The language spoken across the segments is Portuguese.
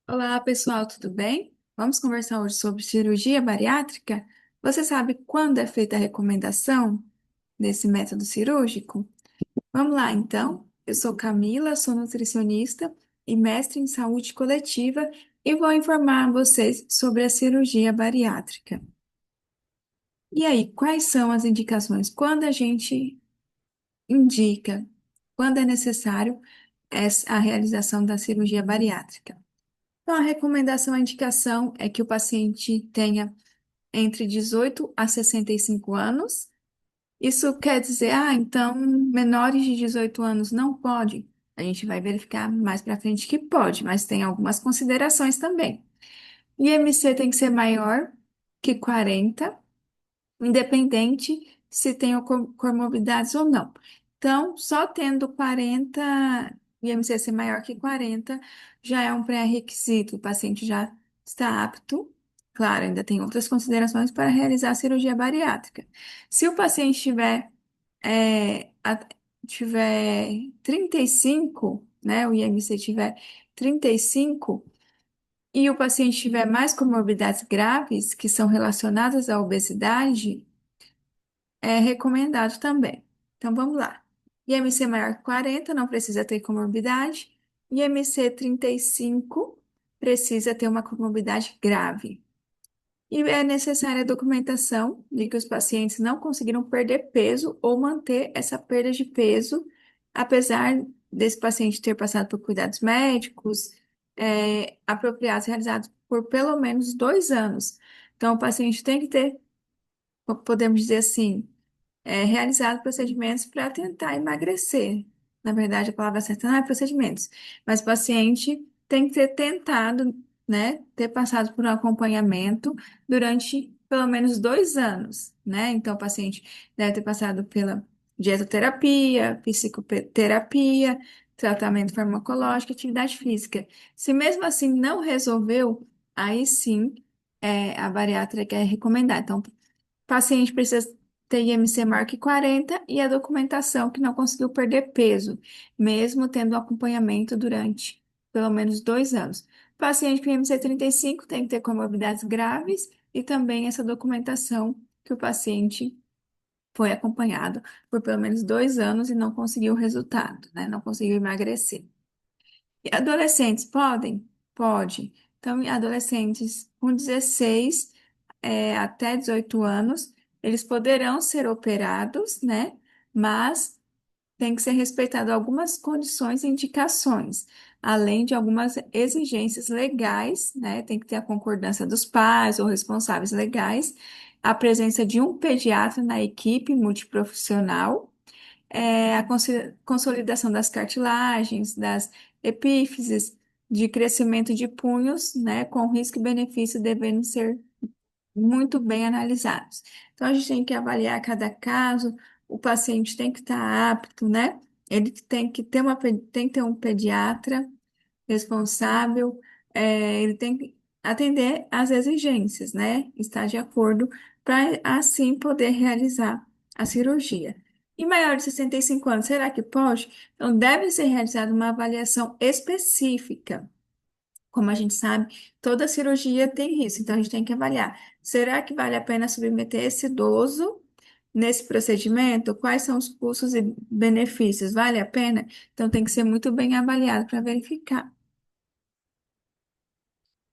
Olá, pessoal, tudo bem? Vamos conversar hoje sobre cirurgia bariátrica? Você sabe quando é feita a recomendação desse método cirúrgico? Vamos lá, então. Eu sou Camila, sou nutricionista e mestre em saúde coletiva e vou informar vocês sobre a cirurgia bariátrica. E aí, quais são as indicações? Quando a gente indica, quando é necessário a realização da cirurgia bariátrica? Então, a recomendação, a indicação é que o paciente tenha entre 18 a 65 anos. Isso quer dizer, então, menores de 18 anos não pode. A gente vai verificar mais para frente que pode, mas tem algumas considerações também. IMC tem que ser maior que 40, independente se tem comorbidades ou não. Então, só tendo 40, IMC ser maior que 40, já é um pré-requisito. O paciente já está apto. Claro, ainda tem outras considerações para realizar a cirurgia bariátrica. Se o paciente tiver 35, né, o IMC tiver 35 e o paciente tiver mais comorbidades graves que são relacionadas à obesidade, é recomendado também. Então vamos lá. IMC maior que 40 não precisa ter comorbidade. IMC 35 precisa ter uma comorbidade grave. E é necessária a documentação de que os pacientes não conseguiram perder peso ou manter essa perda de peso, apesar desse paciente ter passado por cuidados médicos, apropriados, realizados por pelo menos 2 anos. Então, o paciente tem que ter, podemos dizer assim, realizado procedimentos para tentar emagrecer. Na verdade, a palavra certa não é procedimentos, mas o paciente tem que ter tentado, né, ter passado por um acompanhamento durante pelo menos 2 anos, né? Então, o paciente deve ter passado pela dietoterapia, psicoterapia, tratamento farmacológico, atividade física. Se mesmo assim não resolveu, aí sim, a bariátrica é recomendada. Então, paciente precisa ter IMC maior que 40 e a documentação que não conseguiu perder peso, mesmo tendo um acompanhamento durante pelo menos 2 anos. Paciente com IMC 35 tem que ter comorbidades graves e também essa documentação que o paciente foi acompanhado por pelo menos 2 anos e não conseguiu resultado, né? Não conseguiu emagrecer. E adolescentes podem? Pode. Então, adolescentes com 16 até 18 anos, eles poderão ser operados, né? Mas tem que ser respeitado algumas condições e indicações, além de algumas exigências legais, né? Tem que ter a concordância dos pais ou responsáveis legais, a presença de um pediatra na equipe multiprofissional, a consolidação das cartilagens, das epífises, de crescimento de punhos, né? Com risco e benefício devendo ser muito bem analisados. Então, a gente tem que avaliar cada caso, o paciente tem que estar apto, né? Ele tem que ter tem que ter um pediatra responsável, ele tem que atender às exigências, né? Estar de acordo para assim poder realizar a cirurgia. E maior de 65 anos, será que pode? Então, deve ser realizada uma avaliação específica. Como a gente sabe, toda cirurgia tem risco, então a gente tem que avaliar. Será que vale a pena submeter esse idoso nesse procedimento? Quais são os custos e benefícios? Vale a pena? Então tem que ser muito bem avaliado para verificar.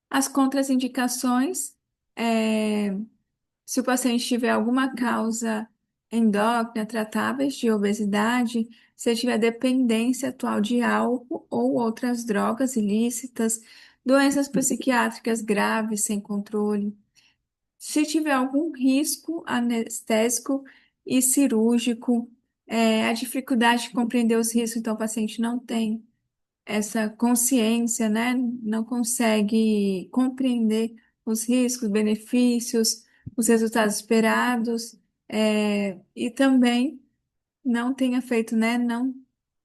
As contraindicações, é, se o paciente tiver alguma causa endócrina tratáveis de obesidade, se tiver dependência atual de álcool ou outras drogas ilícitas, doenças psiquiátricas graves sem controle, se tiver algum risco anestésico e cirúrgico, a dificuldade de compreender os riscos, então o paciente não tem essa consciência, né? Não consegue compreender os riscos, benefícios, os resultados esperados, e também não tenha feito, né? Não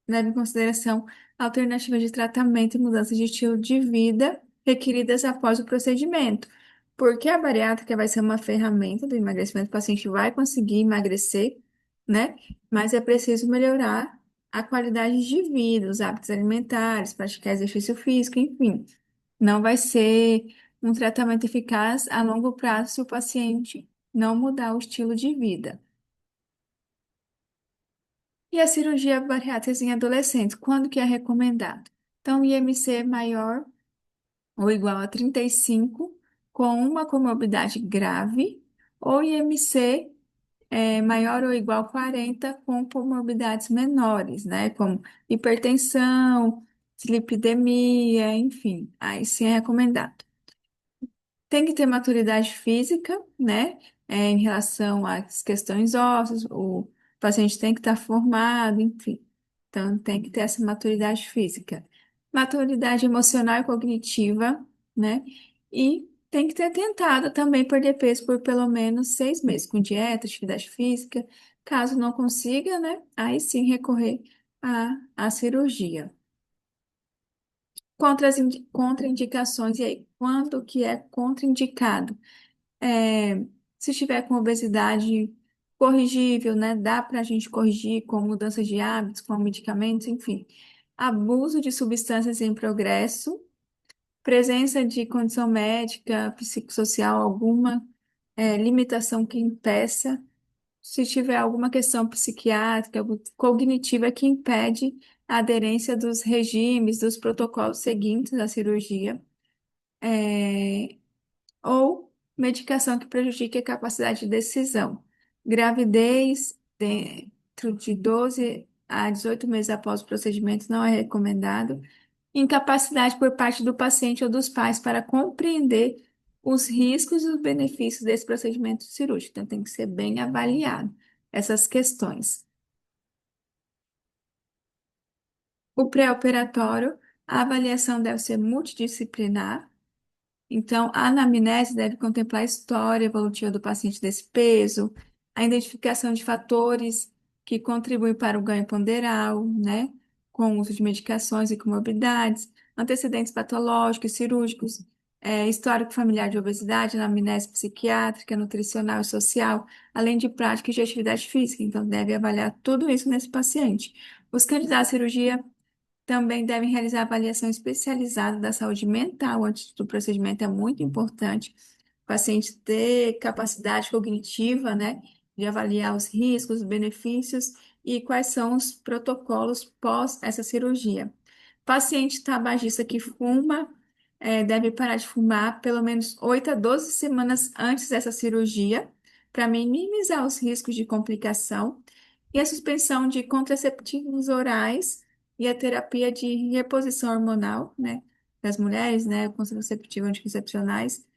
leve em consideração alternativas de tratamento e mudança de estilo de vida requeridas após o procedimento. Porque a bariátrica vai ser uma ferramenta do emagrecimento, o paciente vai conseguir emagrecer, né? Mas é preciso melhorar a qualidade de vida, os hábitos alimentares, praticar exercício físico, enfim. Não vai ser um tratamento eficaz a longo prazo se o paciente não mudar o estilo de vida. E a cirurgia bariátrica em adolescentes, quando que é recomendado? Então, IMC maior ou igual a 35, com uma comorbidade grave, ou IMC maior ou igual a 40, com comorbidades menores, né? Como hipertensão, dislipidemia, enfim, aí sim é recomendado. Tem que ter maturidade física, né? Em relação às questões ósseas, o paciente tem que estar formado, enfim. Então, tem que ter essa maturidade física. Maturidade emocional e cognitiva, né? E tem que ter tentado também perder peso por pelo menos 6 meses, com dieta, atividade física. Caso não consiga, né? Aí sim recorrer à cirurgia. Contraindicações, e aí, quando que é contraindicado? É, se estiver com obesidade corrigível, né? Dá para a gente corrigir com mudanças de hábitos, com medicamentos, enfim. Abuso de substâncias em progresso, presença de condição médica, psicossocial alguma, limitação que impeça, se tiver alguma questão psiquiátrica, cognitiva que impede a aderência dos regimes, dos protocolos seguintes à cirurgia. É, ou medicação que prejudique a capacidade de decisão. Gravidez dentro de 12 a 18 meses após o procedimento não é recomendado. Incapacidade por parte do paciente ou dos pais para compreender os riscos e os benefícios desse procedimento cirúrgico. Então, tem que ser bem avaliado essas questões. O pré-operatório, a avaliação deve ser multidisciplinar. Então, a anamnese deve contemplar a história evolutiva do paciente desse peso, a identificação de fatores que contribuem para o ganho ponderal, né, com o uso de medicações e comorbidades, antecedentes patológicos, cirúrgicos, histórico familiar de obesidade, anamnese psiquiátrica, nutricional e social, além de práticas de atividade física. Então, deve avaliar tudo isso nesse paciente. Os candidatos à cirurgia também devem realizar avaliação especializada da saúde mental antes do procedimento, é muito importante. O paciente ter capacidade cognitiva, né, de avaliar os riscos, os benefícios e quais são os protocolos pós essa cirurgia. Paciente tabagista que fuma, deve parar de fumar pelo menos 8 a 12 semanas antes dessa cirurgia, para minimizar os riscos de complicação. E a suspensão de contraceptivos orais e a terapia de reposição hormonal, né, das mulheres, né, contraceptivos anticoncepcionais,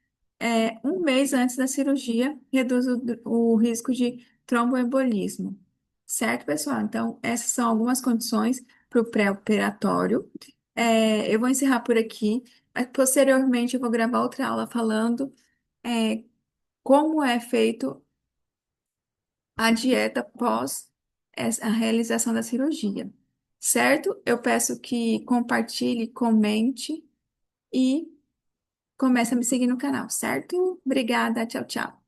1 mês antes da cirurgia, reduz o risco de tromboembolismo. Certo, pessoal? Então, essas são algumas condições para o pré-operatório. Eu vou encerrar por aqui, mas posteriormente eu vou gravar outra aula falando, como é feito a dieta pós a realização da cirurgia. Certo? Eu peço que compartilhe, comente e comece a me seguir no canal, certo? Obrigada, tchau, tchau.